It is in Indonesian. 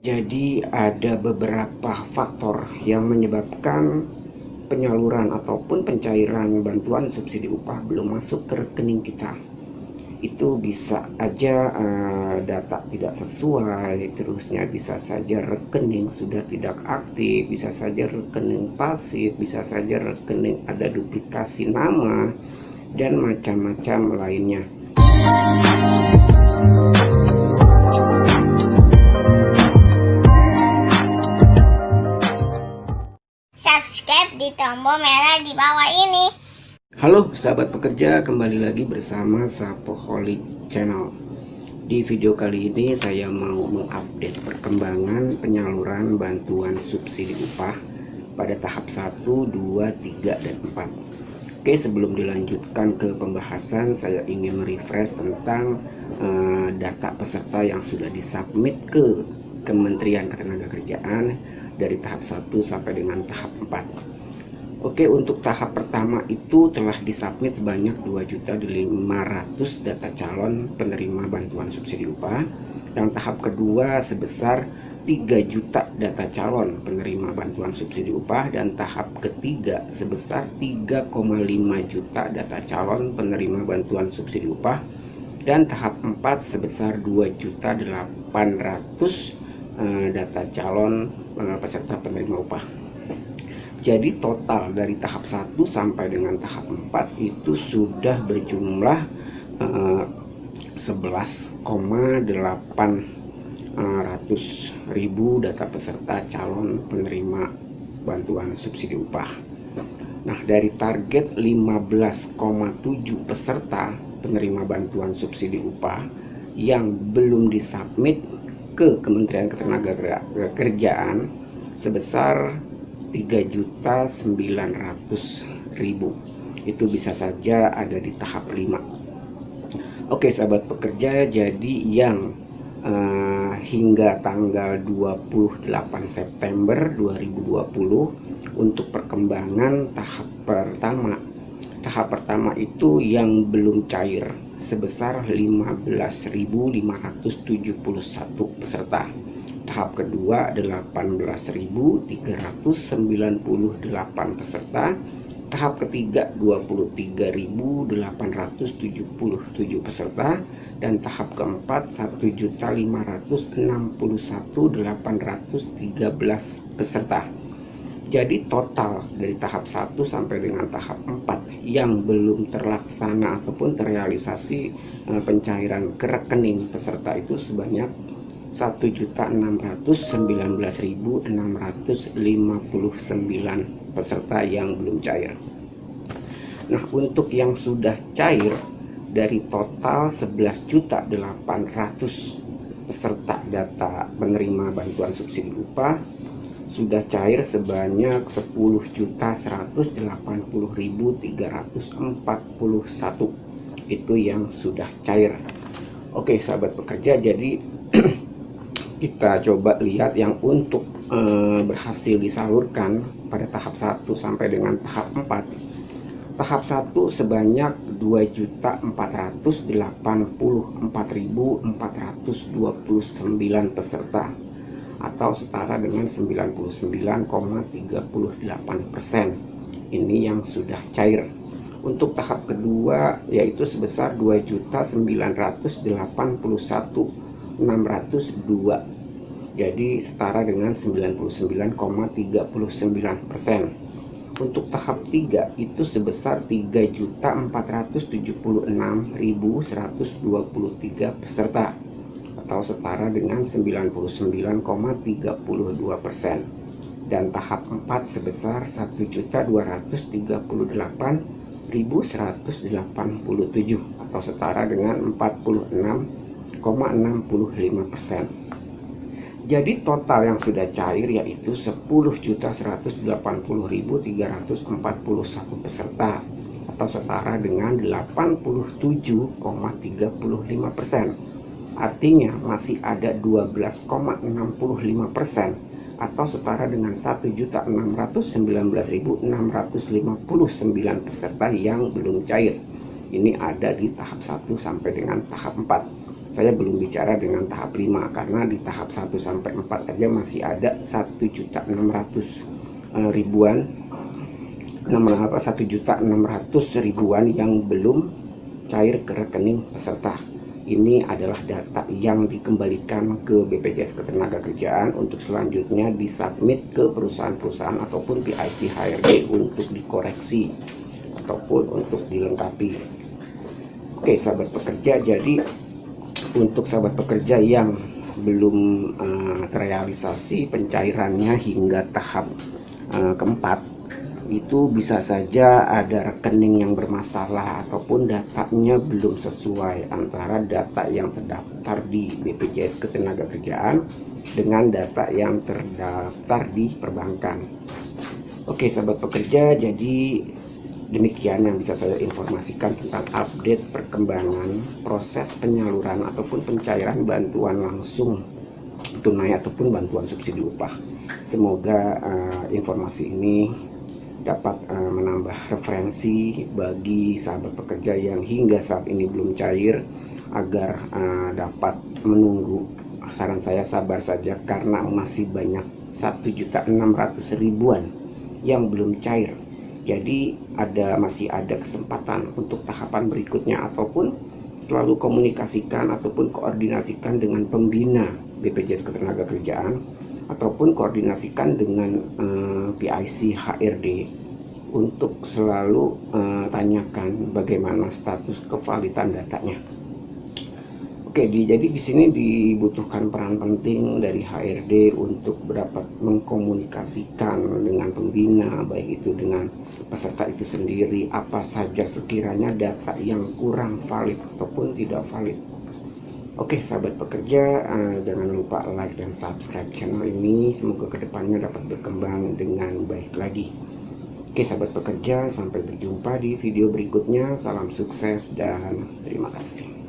Jadi ada beberapa faktor yang menyebabkan penyaluran ataupun pencairan bantuan subsidi upah belum masuk ke rekening kita. Itu bisa aja data tidak sesuai, terusnya bisa saja rekening sudah tidak aktif, bisa saja rekening pasif, bisa saja rekening ada duplikasi nama, dan macam-macam lainnya. Subscribe di tombol merah di bawah ini. Halo sahabat pekerja, kembali lagi bersama Sapoholic Channel. Di video kali ini saya mau mengupdate perkembangan penyaluran bantuan subsidi upah pada tahap 1, 2, 3, dan 4. Oke, sebelum dilanjutkan ke pembahasan, saya ingin merefresh tentang data peserta yang sudah disubmit ke Kementerian Ketenagakerjaan dari tahap 1 sampai dengan tahap 4. Oke, untuk tahap pertama itu telah disubmit sebanyak 2.500.000 data calon penerima bantuan subsidi upah, dan tahap kedua sebesar 3 juta data calon penerima bantuan subsidi upah, dan tahap ketiga sebesar 3,5 juta data calon penerima bantuan subsidi upah, dan tahap 4 sebesar 2.800.000 data calon peserta penerima upah. Jadi total dari tahap 1 sampai dengan tahap 4 itu sudah berjumlah 11,800.000 data peserta calon penerima bantuan subsidi upah. Nah, dari target 15,7 peserta penerima bantuan subsidi upah yang belum disubmit ke Kementerian Ketenagakerjaan sebesar 3.900.000, itu bisa saja ada di tahap 5. Oke sahabat pekerja, jadi yang hingga tanggal 28 September 2020 untuk perkembangan tahap pertama itu yang belum cair sebesar 15.571 peserta. Tahap kedua 18.398 peserta. Tahap ketiga 23.877 peserta, dan tahap keempat 1.561.813 peserta. Jadi total dari tahap 1 sampai dengan tahap 4 yang belum terlaksana ataupun terrealisasi pencairan ke rekening peserta itu sebanyak 1.619.659 peserta yang belum cair. Nah, untuk yang sudah cair dari total 11.800 peserta data penerima bantuan subsidi upah, sudah cair sebanyak 10.180.341. Itu yang sudah cair. Oke sahabat pekerja, jadi kita coba lihat yang untuk berhasil disalurkan pada tahap 1 sampai dengan tahap 4. Tahap 1 sebanyak 2.484.429 peserta atau setara dengan 99,38%. Ini yang sudah cair. Untuk tahap kedua yaitu sebesar 2.981.602, jadi setara dengan 99,39%. Untuk tahap 3 itu sebesar 3.476.123 peserta atau setara dengan 99,32%. Dan tahap 4 sebesar 1.238.187 atau setara dengan 46,65%. Jadi total yang sudah cair yaitu 10.180.341 peserta atau setara dengan 87,35%. Artinya masih ada 12,65% atau setara dengan 1.619.659 peserta yang belum cair. Ini ada di tahap 1 sampai dengan tahap 4. Saya belum bicara dengan tahap 5 karena di tahap 1 sampai 4 aja masih ada 1.600.000 yang belum cair ke rekening peserta. Ini adalah data yang dikembalikan ke BPJS Ketenagakerjaan untuk selanjutnya disubmit ke perusahaan-perusahaan ataupun PIC HRD untuk dikoreksi ataupun untuk dilengkapi. Oke sahabat pekerja, jadi untuk sahabat pekerja yang belum terrealisasi pencairannya hingga tahap keempat, itu bisa saja ada rekening yang bermasalah ataupun datanya belum sesuai antara data yang terdaftar di BPJS Ketenagakerjaan dengan data yang terdaftar di perbankan. Oke sahabat pekerja, jadi demikian yang bisa saya informasikan tentang update perkembangan proses penyaluran ataupun pencairan bantuan langsung tunai ataupun bantuan subsidi upah. Semoga informasi ini dapat menambah referensi bagi sahabat pekerja yang hingga saat ini belum cair agar dapat menunggu. Saran saya sabar saja karena masih banyak 1.600.000-an yang belum cair. Jadi masih ada kesempatan untuk tahapan berikutnya ataupun selalu komunikasikan ataupun koordinasikan dengan pembina BPJS Ketenagakerjaan ataupun koordinasikan dengan PIC HRD untuk selalu tanyakan bagaimana status kevalidan datanya. Oke, jadi di sini dibutuhkan peran penting dari HRD untuk dapat mengkomunikasikan dengan pembina, baik itu dengan peserta itu sendiri, apa saja sekiranya data yang kurang valid ataupun tidak valid. Oke sahabat pekerja, jangan lupa like dan subscribe channel ini. Semoga kedepannya dapat berkembang dengan baik lagi. Oke sahabat pekerja, sampai berjumpa di video berikutnya. Salam sukses dan terima kasih.